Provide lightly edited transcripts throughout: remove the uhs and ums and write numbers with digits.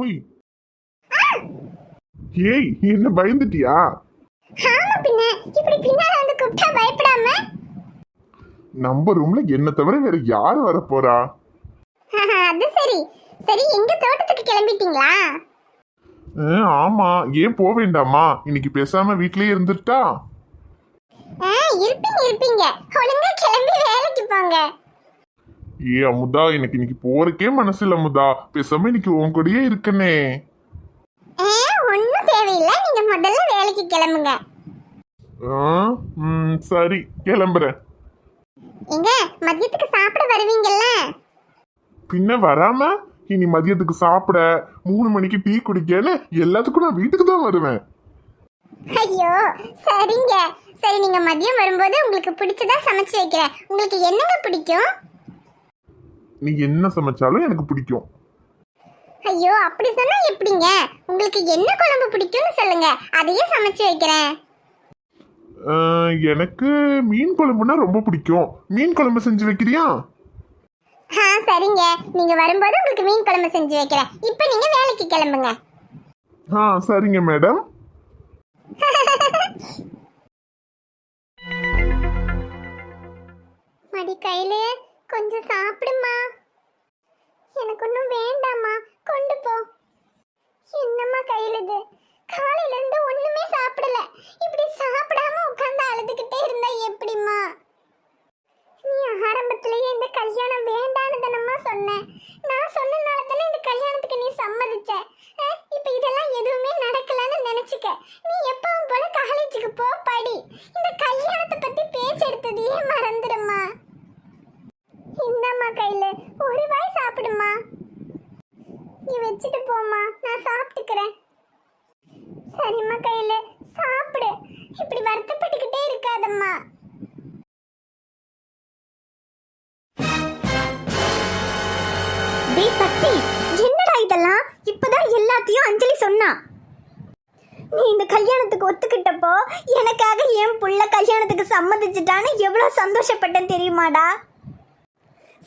ஓய் ஏய் என்ன பயந்துட்டியா? ஆமா பின்ன இப்படி பின்னால வந்து கூப்பிட்டா பயப்படாம? நம்ம ரூம்ல என்ன தவிர வேற யாரு வர போறா? அது சரி சரி, எங்க தோட்டத்துக்கு கிளம்பிட்டீங்களா? ஆமா, ஏன் போக வேண்டாமா? இன்னைக்கு பேசாம வீட்லயே இருந்துட்டா? இருப்பீங்க இருப்பீங்க, ஒழுங்கா கிளம்பி வேலைக்கு போங்க. ஏ அமுதா, எனக்கு இன்னைக்கு போறக்கே மனசு இல்ல அமுதா. பேசாம இன்னைக்கு உன் கூடயே இருக்கனே. ஒன்னும் தேவையில்லை, நீங்க முதல்ல வேலைக்கு கிளம்புங்க. சரி கிளம்புறேன். எங்க மதியத்துக்கு சாப்பிட வருவீங்கல்ல? பின்ன வராம? இனி மதியத்துக்கு சாப்பிட 3 மணிக்கு டீ குடிக்கன்னு எல்லாத்துக்கும் நான் வீட்டுக்கு தான் வருவேன். ஐயோ சரிங்க சரி, நீங்க மதியம் வரும்போது உங்களுக்கு பிடிச்சதா சமைச்சு வைக்கிறேன். உங்களுக்கு என்னங்க பிடிக்கும்? நீ என்ன சமைச்சாலும் எனக்கு பிடிக்கும். ஐயோ அப்படி சொன்னா எப்படிங்க? உங்களுக்கு என்ன குழம்பு பிடிக்கும்னு சொல்லுங்க, அதையே சமைச்சு வைக்கிறேன். எனக்கு மீன் குழம்புனா ரொம்ப பிடிக்கும். மீன் குழம்பு செஞ்சு வைக்கிறியா? சரிங்க, நீங்க வரும்போது உங்களுக்கு மீன் குழம்பு செஞ்சு வைக்கிறேன். இப்போ நீங்க வேலைக்கு கிளம்புங்க. சரிங்க மேடம். மடி கையில கொஞ்சம் சாப்பிடுமா. எனக்கு ஒன்றும் வேண்டாமா, கொண்டு போ. என்னம்மா கையில் இது? காலையில இருந்து ஒண்ணுமே சாப்பிடல. இப்படி சாப்பிடாம உட்கார்ந்து அழுதுகிட்டே இருந்தா எப்படிம்மா? நீ ஆரம்பத்திலேயே இந்த கல்யாணம் வேண்டான்னு தானம்மா சொன்னேன். நான் சொன்னனால தானே இந்த கல்யாணத்துக்கு நீ சம்மதிச்ச. இப்ப இதெல்லாம் எதுவுமே நடக்கலன்னு நினைச்சுக்க. நீ எப்பவும் போல காலேஜுக்கு போ, படி. இந்த கல்யாணத்தை பத்தி பேச்செடுத்ததையே மறந்துடுமா. இந்தம்மா கையில ஒரு வாய் சாப்பிடுமா. நீ வச்சுட்டு போமா, நான் சாப்பிட்டுக்கிறேன். சரிம்மா கையில சாப்பிடு, இப்படி வருத்தப்பட்டுக்கிட்டே இருக்காதம்மா. சக்தி, என்னடா இதெல்லாம்? இப்பதான் எல்லாத்தையும் அஞ்சலி சொன்னா. நீ இந்த கல்யாணத்துக்கு ஒத்துக்கிட்டப்போ எனக்காக என் புள்ள கல்யாணத்துக்கு சம்மதிச்சுட்டான்னு எவ்வளவு சந்தோஷப்பட்டேன் தெரியுமாடா?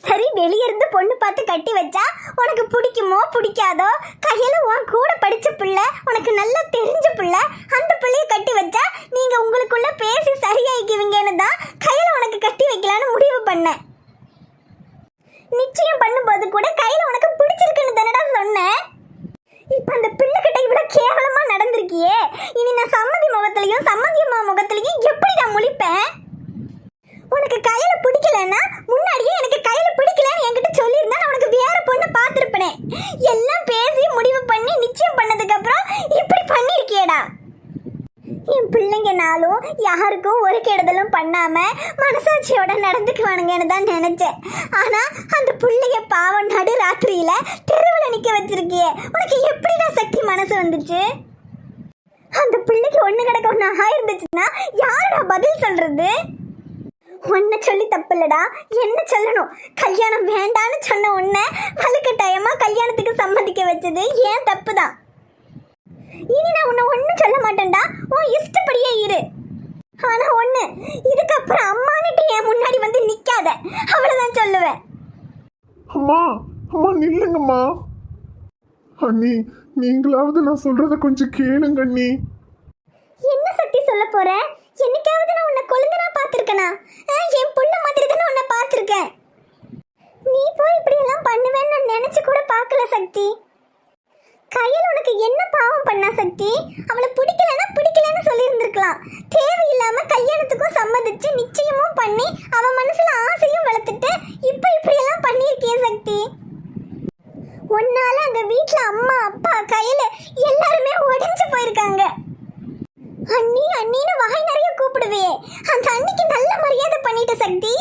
சரி, வெளியே இருந்து பொண்ணு பார்த்து கட்டி வச்சா உனக்கு பிடிக்குமோ பிடிக்காதோ, கையில உன் கூட படிச்ச பிள்ளை, உனக்கு நல்லா தெரிஞ்ச பிள்ளை, அந்த பிள்ளைய கட்டி வச்சா நீங்க உங்களுக்குள்ள பேசி சரியாயிக்குவீங்கன்னு தான் கையில உனக்கு கட்டி வைக்கலான்னு முடிவு பண்ணேன். நிச்சயம் பண்ணும்போது கூட கையில உனக்கு பிடிச்சிருக்குன்னு தானடா சொன்னேன். இப்ப அந்த பிள்ளை கிட்ட இவ்வளவு கேவலமா நடந்திருக்கியே, இனி நான் சம்மதி முகத்திலையும் சம்மதியம்மா முகத்திலையும் எப்படி நான் முழிப்பேன்? உனக்கு கையில பிடிக்கலன்னா முன்னாடியே எனக்கு கையில பிடிக்கலன்னு என்கிட்ட சொல்லியிருந்தா நான் உனக்கு வேற பொண்ணு பார்த்துருப்பேனே. எல்லாம் பேசி முடிவு பண்ணி நிச்சயம் பண்ணதுக்கு அப்புறம் இப்படி பண்ணிருக்கியடா. என் பிள்ளைங்கனாலும் யாருக்கும் ஒரு கெடுதலும் பண்ணாம மனசாட்சியோட நடந்துக்குவானுங்கன்னு தான் நினைச்சேன். ஆனா அந்த பிள்ளைய பாவம் நடு ராத்திரியில தெருவில் நிக்க வச்சிருக்கிய, உனக்கு எப்படிடா சக்தி மனசு வந்துச்சு? அந்த பிள்ளைக்கு ஒண்ணு கிடக்க ஒண்ணு ஆயிருந்துச்சுன்னா யாருடா பதில் சொல்றது? உன்னை சொல்லி தப்பு இல்லடா, என்ன சொல்லணும்? கல்யாணம் வேண்டான்னு சொன்ன உன்னை வலுக்கட்டாயமா கல்யாணத்துக்கு சம்மதிக்க வச்சது ஏன் தப்பு தான். இனி நான் உன்னை ஒன்னும் சொல்ல மாட்டேன்டா, உன் இஷ்டப்படியே இரு. ஆனா ஒண்ணு, இதுக்கப்புறம் அம்மானுட்டு என் முன்னாடி வந்து நிக்காத, அவ்வளவுதான் சொல்லுவேன். அம்மா அம்மா நில்லுங்கம்மா. அண்ணி, நீங்களாவது நான் சொல்றத கொஞ்சம் கேளுங்க அண்ணி. என்ன சக்தி சொல்ல போற? என்னைக்காவது நான் உன்னை கொழுந்தனா பார்த்துருக்கேனா? என் புள்ள மாதிரி தானே உன்னை பார்த்துருக்கேன். நீ போய் இப்படி எல்லாம் பண்ணுவேன்னு நான் நினைச்சு கூட பார்க்கல சக்தி. கையில் உனக்கு என்ன பாவம் பண்ணா சக்தி? அவளை பிடிக்கலன்னு சொல்லி இருந்திருக்கலாம். தேவையில்லாம கல்யாணத்துக்கும் சம்மதிச்சு நிச்சயமும் பண்ணி அவ மனசுல ஆசையும் வளர்த்துட்டு இப்ப இப்படி எல்லாம் பண்ணிருக்கிய சக்தி. உன்னால அந்த வீட்டுல அம்மா அப்பா கையில எல்லாருமே உடைஞ்சு போயிருக்காங்க. அண்ணி அண்ணின்னு வாய் நிறைய கூப்பிடுவே, அந்த அண்ணிக்கு நல்ல மரியாதை பண்ணிட்ட சக்தி.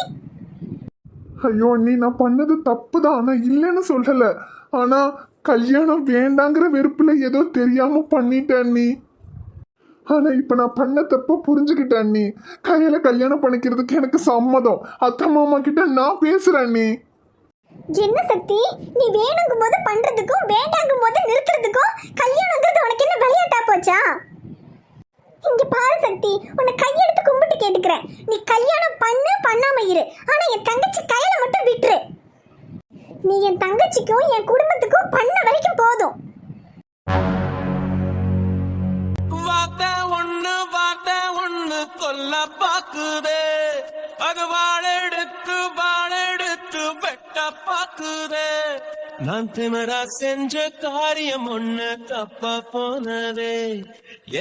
ஐயோ அண்ணி, நான் பண்ணது தப்பு தான், நான் இல்லைன்னு சொல்லல. ஆனா கல்யாணம் வேண்டாங்கிற வெறுப்புல ஏதோ தெரியாம பண்ணிட்டேன் அண்ணி. ஆனா இப்ப நான் பண்ண தப்ப புரிஞ்சுக்கிட்டேன் அண்ணி. கையில கல்யாணம் பண்ணிக்கிறதுக்கு எனக்கு சம்மதம். அத்தை மாமா கிட்ட நான் பேசுறேன் அண்ணி. என்ன சக்தி, நீ வேணுங்கும் போது பண்றதுக்கும் வேண்டாங்கும் போது நிறுத்துறதுக்கும் கல்யாணங்கிறது உனக்கு என்ன விளையாட்டா போச்சா? இங்க பாரு சக்தி, உன்னை கையெடுத்து கும்பிட்டு கேட்டுக்கிறேன். நீ கல்யாணம் பண்ணாம இரு, ஆனா என் தங்கச்சி கையில மட்டும் விட்டுரு. நீ என் தங்கச்சிக்கும் என் குடும்பத்துக்கும் பண்ண வரைக்கும் போதும். வார்த்தை ஒண்ணு கொல்ல பாக்குதே, அது வாழெடுத்து வெட்ட பாக்குதே. நான் திமிரா செஞ்ச காரியம் ஒண்ணு தப்பா போனதே,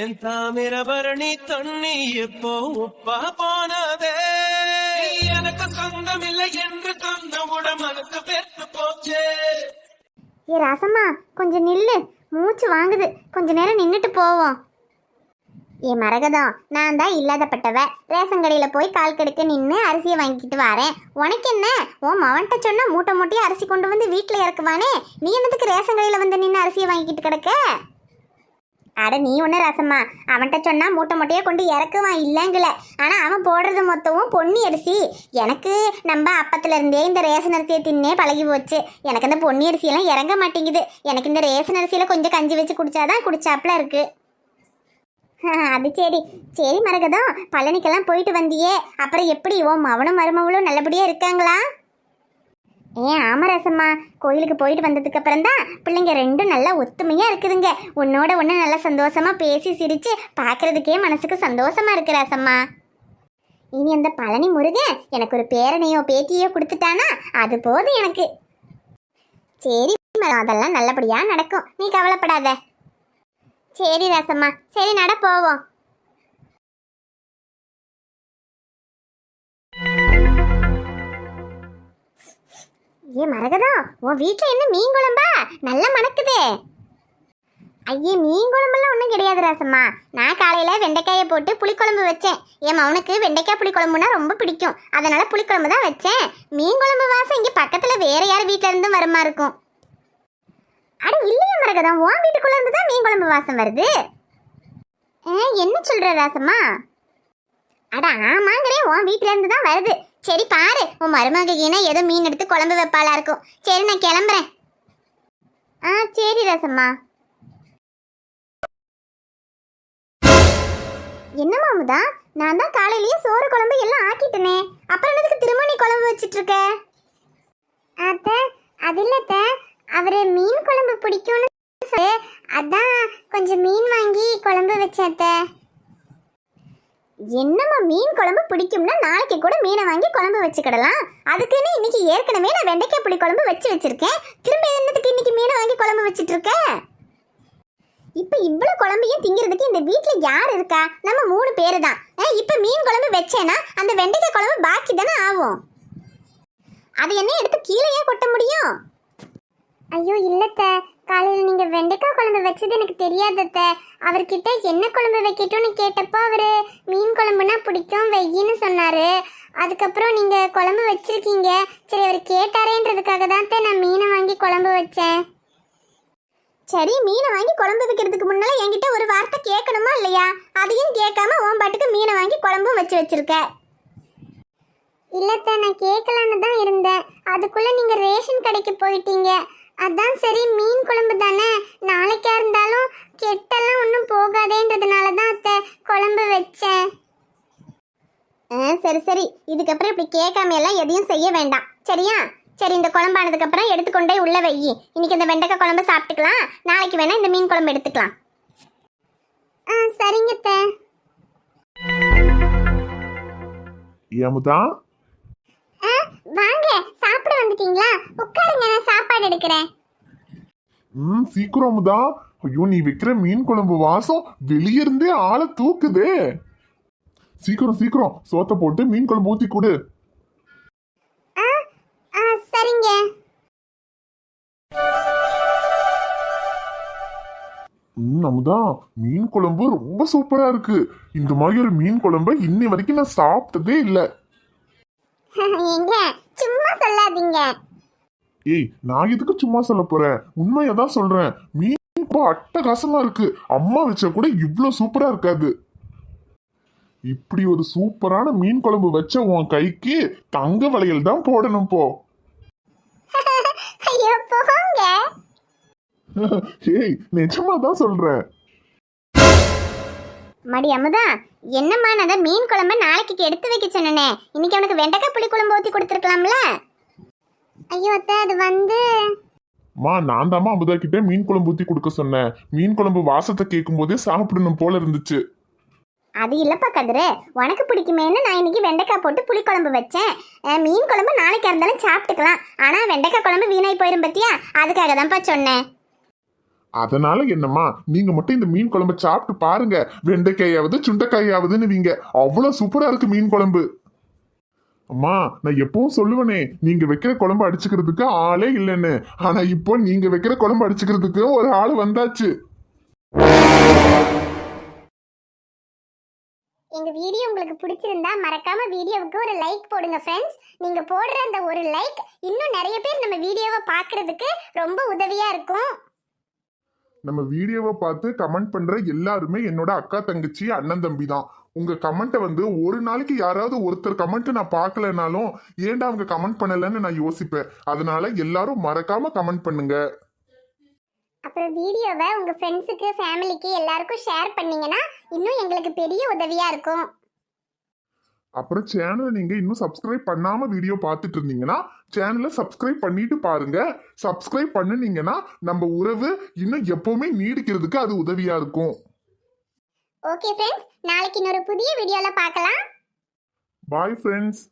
என் தாமிரபரணி தண்ணி எப்போ உப்பா போனதே. எனக்கு சொந்தம் இல்லை என்று சொந்த மனசு பெற்று போச்சே. ஏ ராசம்மா, கொஞ்சம் நில்லு, மூச்சு வாங்குது, கொஞ்ச நேரம் நின்றுட்டு போவோம். ஏ மரகதம், நான் தான் இல்லாதப்பட்டவ. ரேஷன் கடையில் போய் கால் கெடுக்க நின்று அரிசியை வாங்கிக்கிட்டு வரேன். உனக்கு என்ன? உன் மவன்கிட்ட சொன்னா மூட்டை மூட்டையாக அரிசி கொண்டு வந்து வீட்டில் இறக்குவானே, நீ என்னதுக்கு ரேஷன் கடையில் வந்து நின்று அரிசியை வாங்கிக்கிட்டு கிடக்க? அட நீ ஒன்று ரசம்மா, அவன்கிட்ட சொன்னால் மூட்டை மூட்டையாக கொண்டு இறக்குவான் இல்லைங்கள. ஆனால் அவன் போடுறது மொத்தமும் பொன்னி அரிசி. எனக்கு நம்ம அப்பத்துலேருந்தே இந்த ரேஷன் அரிசியை தின்னே பழகி போச்சு. எனக்கு இந்த பொன்னி அரிசியெல்லாம் இறங்க மாட்டேங்குது. எனக்கு இந்த ரேஷன் அரிசியில் கொஞ்சம் கஞ்சி வச்சு குடிச்சாதான் குடிச்சாப்புல இருக்கு. அது சரி சரி மரகதம், பழனிக்கெல்லாம் போயிட்டு வந்தியே, அப்புறம் எப்படி ஓ மவனும் மருமவளும் நல்லபடியாக இருக்காங்களா? ஆமாம் ரசம்மா, கோயிலுக்கு போயிட்டு வந்ததுக்கு அப்புறம் தான் பிள்ளைங்க ரெண்டும் நல்லா ஒத்துமையாக இருக்குதுங்க. உன்னோட ஒன்று நல்லா சந்தோஷமாக பேசி சிரித்து பார்க்குறதுக்கே மனசுக்கு சந்தோஷமாக இருக்கு ரசம்மா. இனி அந்த பழனி முருகன் எனக்கு ஒரு பேரனையோ பேத்தியோ கொடுத்துட்டானா அது போதும் எனக்கு. சரி, அதெல்லாம் நல்லபடியாக நடக்கும், நீ கவலைப்படாத. சரி ரசம்மா, சரி நட போவோம். ஏ மரகதம், உன் வீட்டில் என்ன மீன் குழம்பா? நல்லா மணக்குதே. ஐயே, மீன் குழம்புலாம் ஒன்றும் கிடையாது ரசம்மா. நான் காலையில் வெண்டைக்காயை போட்டு புளிக்குழம்பு வச்சேன். என் மவனுக்கு வெண்டைக்காய் புளிக்குழம்புனா ரொம்ப பிடிக்கும், அதனால புளிக்குழம்பு தான் வச்சேன். மீன் குழம்பு வாசம் இங்கே பக்கத்தில் வேற யார் வீட்டில் இருந்தும் வருமா இருக்கும்? அட இல்லையா மரகதம், உன் வீட்டுக்குள்ள இருந்து தான் மீன் குழம்பு வாசம் வருது. என்ன சொல்ற ராசம்மா? அட ஆமாங்கிறேன், உன் வீட்டுல இருந்து தான் வருது. சரி பாரு, உன் மருமகினா ஏதோ மீன் எடுத்து குழம்பு வைப்பாளா இருக்கும். சரி நான் கிளம்புறேன். சரி ராசம்மா. என்ன மாமுதா, நான் தான் காலையிலேயே சோறு குழம்பு எல்லாம் ஆக்கிட்டனே, அப்புறம் என்னதுக்கு திரும்ப நீ குழம்பு வச்சிட்டு இருக்க? அத்தை, அது இல்லத்த, அவரு மீன் குழம்பு பிடிக்கும்னு அதான் கொஞ்சம் மீன் வாங்கி குழம்பு வச்சேத்த. என்னம்மா மீன் குழம்பு பிடிக்கும்னா நாளைக்கு கூட மீனை வாங்கி குழம்பு வச்சுக்கிடலாம். அதுக்குன்னு இன்னைக்கு ஏற்கனவே நான் வெண்டைக்காய் புளி குழம்பு வச்சிருக்கேன். திரும்ப என்னத்துக்கு இன்னைக்கு மீனை வாங்கி குழம்பு வச்சுட்டு இருக்க? இப்ப இவ்வளவு குழம்பையும் திங்கிறதுக்கு இந்த வீட்டுல யார் இருக்கா? நம்ம 3 பேரு தான். இப்ப மீன் குழம்பு வச்சேன்னா அந்த வெண்டைக்காய் குழம்பு பாக்கி தானே ஆகும். அது என்ன எடுத்து கீழேயே கொட்ட முடியும்? ஐயோ இல்லத்த, காலையில் நீங்கள் வெண்டைக்காய் குழம்பு வச்சது எனக்கு தெரியாதத்த. அவர்கிட்ட என்ன குழம்பு வைக்கட்டும்னு கேட்டப்போ அவர் மீன் குழம்புனா பிடிக்கும் வெய்யின்னு சொன்னார். அதுக்கப்புறம் நீங்கள் குழம்பு வச்சிருக்கீங்க, சரி அவர் கேட்டாரேன்றதுக்காக தான் நான் மீனை வாங்கி குழம்பு வச்சேன். சரி, மீனை வாங்கி குழம்பு வைக்கிறதுக்கு முன்னால் என்கிட்ட ஒரு வார்த்தை கேட்கணுமா இல்லையா? அதையும் கேட்காம உன் பாட்டுக்கு மீனை வாங்கி குழம்பும் வச்சிருக்க. இல்லத்த, நான் கேட்கலான்னு தான் இருந்தேன், அதுக்குள்ளே நீங்கள் ரேஷன் கடைக்கு போயிட்டீங்க. அதான் சரி, மீன் குழம்பு தானே, நாளைக்கா இருந்தாலும் கெட்டெல்லாம் ஒன்றும் போகாதேன்றதுனால தான் அத்தை குழம்பு வச்சேன். சரி சரி, இதுக்கப்புறம் இப்படி கேட்காம எல்லாம் எதையும் செய்ய வேண்டாம் சரியா? சரி, இந்த குழம்பானதுக்கப்புறம் எடுத்துக்கொண்டே உள்ள வெய்யி. இன்னைக்கு இந்த வெண்டைக்காய் குழம்பு சாப்பிட்டுக்கலாம், நாளைக்கு வேணா இந்த மீன் குழம்பு எடுத்துக்கலாம். சரிங்க அத்தை. ஏமுதா, வாங்க, சாப்பிட வந்துட்டீங்களா? உட்காருங்க, நான் சாப்பாடு எடுக்கிறேன். சீக்கிரம் அமுதா. ஐயோ, நீ வைக்கிற மீன் குழம்பு வாசம் வெளியே இருந்தே ஆளை தூக்குதே. சீக்கிரம் சீக்கிரம் சோத்தை போட்டு மீன் குழம்பு ஊத்தி கொடு. சரிங்க. அமுதா, மீன் குழம்பு ரொம்ப சூப்பரா இருக்கு. இந்த மாதிரி ஒரு மீன் குழம்பு இன்னி வரைக்கும் நான் சாப்பிட்டதே இல்லை. எங்க சும்மா சொல்லாதீங்க. ஏய், நான் எதுக்கு சும்மா சொல்ல போறேன், உண்மையதான் சொல்றேன். மீன் இப்போ அட்டகாசமா இருக்கு. அம்மா வச்சா கூட இவ்வளவு சூப்பரா இருக்காது. இப்படி ஒரு சூப்பரான மீன் குழம்பு வச்ச உன் கைக்கு தங்க வளையல் தான் போடணும் போ. ஐயோ போங்க. ஏய், நிஜமா தான் சொல்றேன். மடி அமுதா, என்னம்மா, நான் மீன் குழம்பு நாளைக்கு எடுத்து வைக்க சொன்னேனே, இன்னைக்கு உனக்கு வெண்டைக்காய் புளி குழம்பு ஊற்றி கொடுத்துருக்கலாம்ல. ஐயோ அத்தை, அது வந்து நான் தாம்மா அமுதா கிட்ட மீன் குழம்பு ஊத்தி கொடுக்க சொன்னேன். மீன் குழம்பு வாசத்தை கேட்கும் போதே சாப்பிடணும் போல இருந்துச்சு. அது இல்லப்பா கதிரு, உனக்கு பிடிக்குமேன்னு நான் இன்னைக்கு வெண்டைக்காய் போட்டு புளிக்குழம்பு வச்சேன். மீன் குழம்பு நாளைக்கு இருந்தாலும் சாப்பிட்டுக்கலாம், ஆனா வெண்டைக்காய் குழம்பு வீணாய் போயிரும் பத்தியா, அதுக்காக தான்ப்பா சொன்னேன். அதனால என்னம்மா, நீங்க மட்டும் இந்த மீன் குழம்பு சாப்பிட்டு பாருங்க. வெண்டைக்காயாவது சுண்டைக்காயாவதுன்னு வீங்க, அவ்வளவு சூப்பரா இருக்கு மீன் குழம்பு. அம்மா, நான் எப்பவும் சொல்லுவனே, நீங்க வைக்கிற குழம்பு அடிச்சுக்கிறதுக்கு ஆளே இல்லைன்னு. ஆனா இப்போ நீங்க வைக்கிற குழம்பு அடிச்சுக்கிறதுக்கு ஒரு ஆள் வந்தாச்சு. எங்க வீடியோ உங்களுக்கு பிடிச்சிருந்தா மறக்காம வீடியோவுக்கு ஒரு லைக் போடுங்க ஃப்ரெண்ட்ஸ். நீங்க போடுற அந்த ஒரு லைக் இன்னும் நிறைய பேர் நம்ம வீடியோவை பார்க்கிறதுக்கு ரொம்ப உதவியா இருக்கும். நம்ம வீடியோவை பார்த்து கமெண்ட் பண்ற எல்லாருமே என்னோட அக்கா தங்கச்சி அண்ணன் தம்பி தான். உங்க கமெண்ட்டை வந்து ஒரு நாளைக்கு யாராவது ஒருத்தர் கமெண்ட் நான் பார்க்கலனாலும் ஏன்டா அவங்க கமெண்ட் பண்ணலன்னு நான் யோசிப்பேன். அதனால எல்லாரும் மறக்காம கமெண்ட் பண்ணுங்க. அப்புறம் வீடியோவை உங்க ஃப்ரெண்ட்ஸுக்கு ஃபேமிலிக்கு எல்லாருக்கும் ஷேர் பண்ணீங்கன்னா இன்னும் எங்களுக்கு பெரிய உதவியா இருக்கும். அப்புறம் சேனலை நீங்க இன்னும் சப்ஸ்கிரைப் பண்ணாம வீடியோ பார்த்துட்டு இருந்தீங்கன்னா சேனலை சப்ஸ்கிரைப் பண்ணிட்டு பாருங்க. சப்ஸ்கிரைப் பண்ணுனீங்கன்னா நம்ம உறவு இன்னும் எப்பவுமே நீடிக்கிறதுக்கு அது உதவியா இருக்கும். ஓகே ஃப்ரெண்ட்ஸ், நாளைக்கு இன்னொரு புதிய வீடியோல பார்க்கலாம். Bye friends.